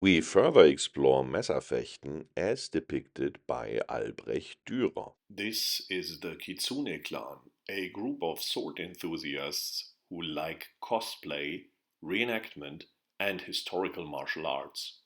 We further explore Messerfechten as depicted by Albrecht Dürer. This is the Kitsune clan, a group of sword enthusiasts who like cosplay, reenactment, and historical martial arts.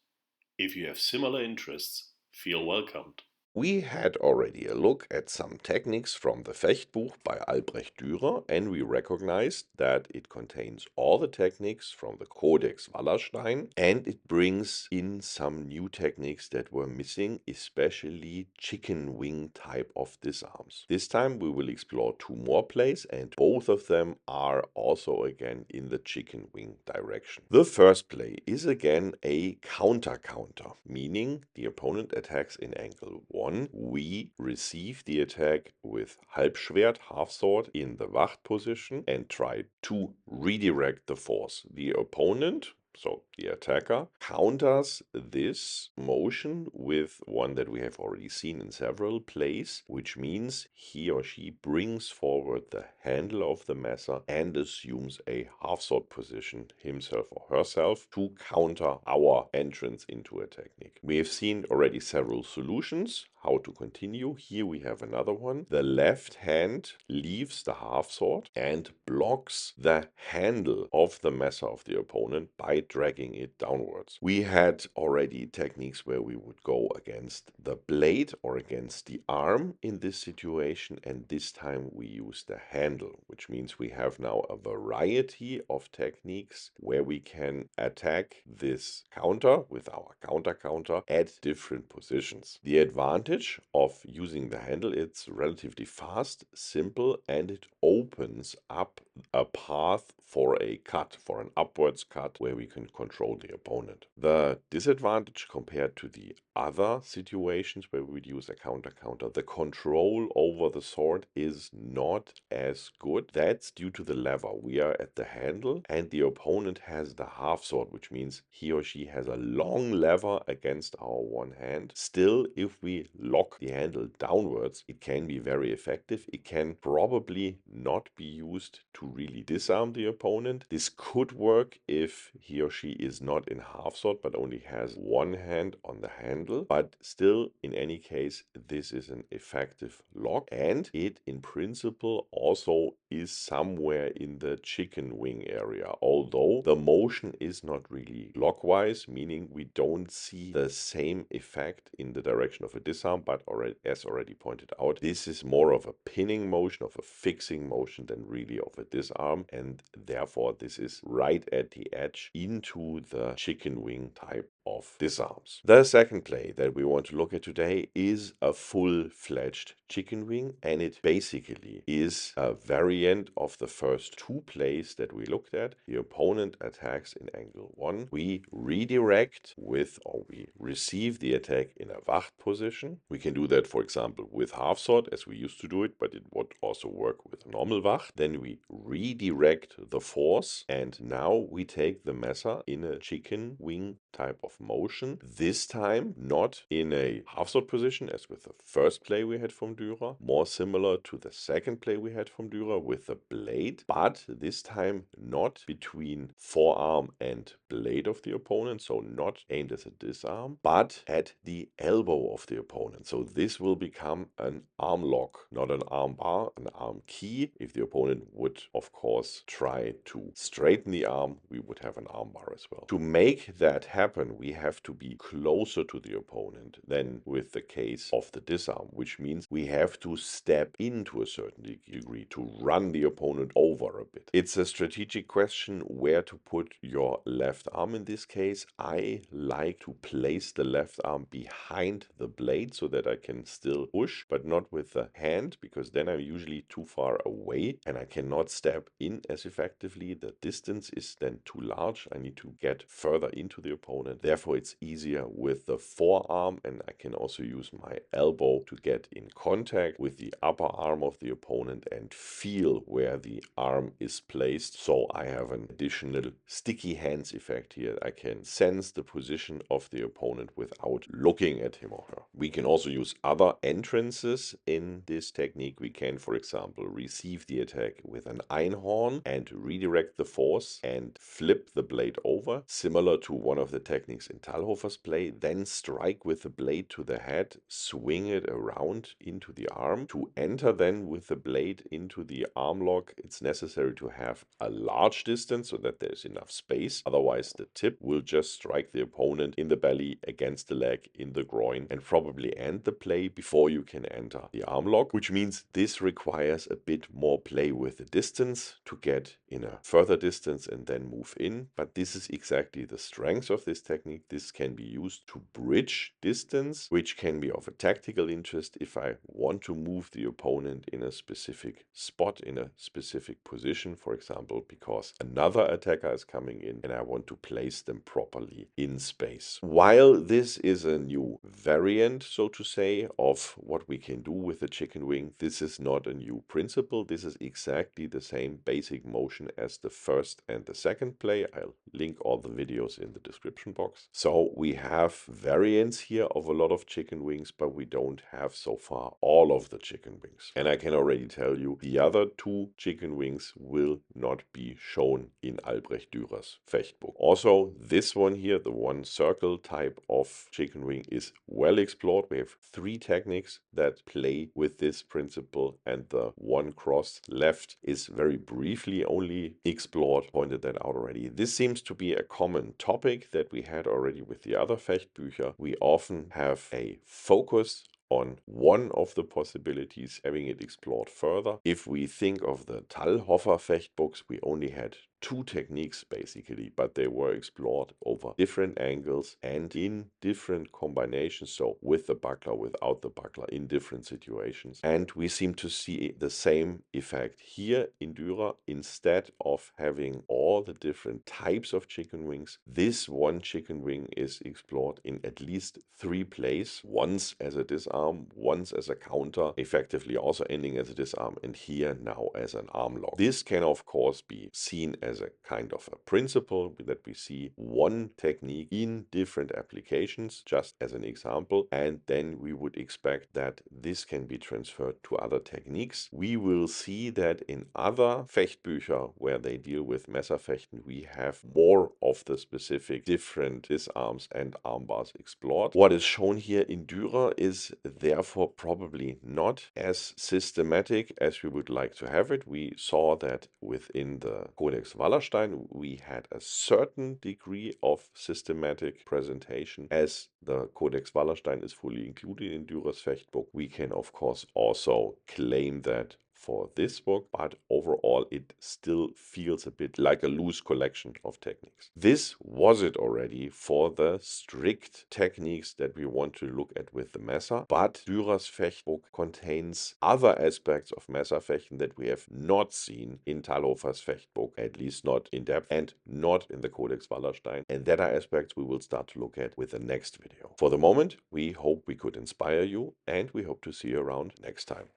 If you have similar interests, feel welcomed. We had already a look at some techniques from the Fechtbuch by Albrecht Dürer, and we recognized that it contains all the techniques from the Codex Wallerstein, and it brings in some new techniques that were missing, especially chicken wing type of disarms. This time we will explore two more plays, and both of them are also again in the chicken wing direction. The first play is again a counter-counter, meaning the opponent attacks in angle 1. We receive the attack with Halbschwert, half sword, in the Wacht position and try to redirect the force. The opponent, so the attacker, counters this motion with one that we have already seen in several plays, which means he or she brings forward the handle of the Messer and assumes a half sword position himself or herself to counter our entrance into a technique. We have seen already several solutions how to continue. Here we have another one. The left hand leaves the half sword and blocks the handle of the Messer of the opponent by dragging it downwards. We had already techniques where we would go against the blade or against the arm in this situation, and this time we use the handle, which means we have now a variety of techniques where we can attack this counter with our counter at different positions. The advantage of using the handle, it's relatively fast, simple, and it opens up a path for a cut, for an upwards cut where we can control the opponent. The disadvantage compared to the other situations where we would use a counter, the control over the sword is not as good. That's due to the lever. We are at the handle and the opponent has the half sword, which means he or she has a long lever against our one hand. Still, if we lock the handle downwards, it can be very effective. It can probably not be used to really disarm the opponent. This could work if he or she is not in half sword but only has one hand on the handle, but still, in any case, this is an effective lock, and it in principle also is somewhere in the chicken wing area, although the motion is not really clockwise, meaning we don't see the same effect in the direction of a disarm, but already, as already pointed out, this is more of a pinning motion, of a fixing motion than really of a disarm, and therefore this is right at the edge into the chicken wing type of disarms. The second play that we want to look at today is a full-fledged chicken wing, and it basically is a variant of the first two plays that we looked at. The opponent attacks in angle 1. We redirect with, or we receive the attack in a Wacht position. We can do that, for example, with half sword as we used to do it, but it would also work with normal Wacht. Then we redirect the force, and now we take the Messer in a chicken wing type of motion. This time not in a half sword position as with the first play we had from Dürer, more similar to the second play we had from Dürer with the blade, but this time not between forearm and blade of the opponent, so not aimed as a disarm, but at the elbow of the opponent. So this will become an arm lock, not an arm bar, an arm key. If the opponent would, of course, try to straighten the arm, we would have an arm bar as well. To make that happen, we have to be closer to the opponent than with the case of the disarm, which means we have to step into a certain degree to run the opponent over a bit. It's a strategic question where to put your left arm in this case. I like to place the left arm behind the blade so that I can still push, but not with the hand, because then I'm usually too far away and I cannot step in as effectively. The distance is then too large. I need to get further into the opponent. Therefore, it's easier with the forearm, and I can also use my elbow to get in contact with the upper arm of the opponent and feel where the arm is placed. So I have an additional sticky hands effect here. I can sense the position of the opponent without looking at him or her. We can also use other entrances in this technique. We can, for example, receive the attack with an Einhorn and redirect the force and flip the blade over, similar to one of the techniques in Talhoffer's play, then strike with the blade to the head, swing it around into the arm. To enter then with the blade into the arm lock, it's necessary to have a large distance so that there's enough space. Otherwise, the tip will just strike the opponent in the belly, against the leg, in the groin, and probably end the play before you can enter the arm lock, which means this requires a bit more play with the distance to get in a further distance and then move in. But this is exactly the strength of this technique. This can be used to bridge distance, which can be of a tactical interest if I want to move the opponent in a specific spot, in a specific position, for example, because another attacker is coming in and I want to place them properly in space. While this is a new variant, so to say, of what we can do with the chicken wing, this is not a new principle. This is exactly the same basic motion as the first and the second play. I'll link all the videos in the description box. So we have variants here of a lot of chicken wings, but we don't have so far all of the chicken wings. And I can already tell you the other two chicken wings will not be shown in Albrecht Dürer's Fechtbuch. Also, this one here, the one circle type of chicken wing, is well explored. We have 3 techniques that play with this principle, and the one cross left is very briefly only explored. Pointed that out already. This seems to be a common topic that we had already with the other Fechtbücher. We often have a focus on one of the possibilities, having it explored further. If we think of the Talhoffer Fechtbooks, we only had 2 techniques basically, but they were explored over different angles and in different combinations, so with the buckler, without the buckler, in different situations. And we seem to see the same effect here in Dürer. Instead of having all the different types of chicken wings, this one chicken wing is explored in at least 3 plays, once as a disarm, once as a counter, effectively also ending as a disarm, and here now as an arm lock. This can of course be seen as a kind of a principle that we see one technique in different applications, just as an example, and then we would expect that this can be transferred to other techniques. We will see that in other Fechtbücher where they deal with Messerfechten, we have more of the specific different disarms and armbars explored. What is shown here in Dürer is therefore probably not as systematic as we would like to have it. We saw that within the Codex Wallerstein we had a certain degree of systematic presentation. As the Codex Wallerstein is fully included in Dürer's Fechtbuch, we can of course also claim that for this book, but overall it still feels a bit like a loose collection of techniques. This was it already for the strict techniques that we want to look at with the Messer, but Dürer's Fechtbuch contains other aspects of Messerfechten that we have not seen in Talhoffer's Fechtbuch, at least not in depth and not in the Codex Wallerstein, and that are aspects we will start to look at with the next video. For the moment, we hope we could inspire you, and we hope to see you around next time.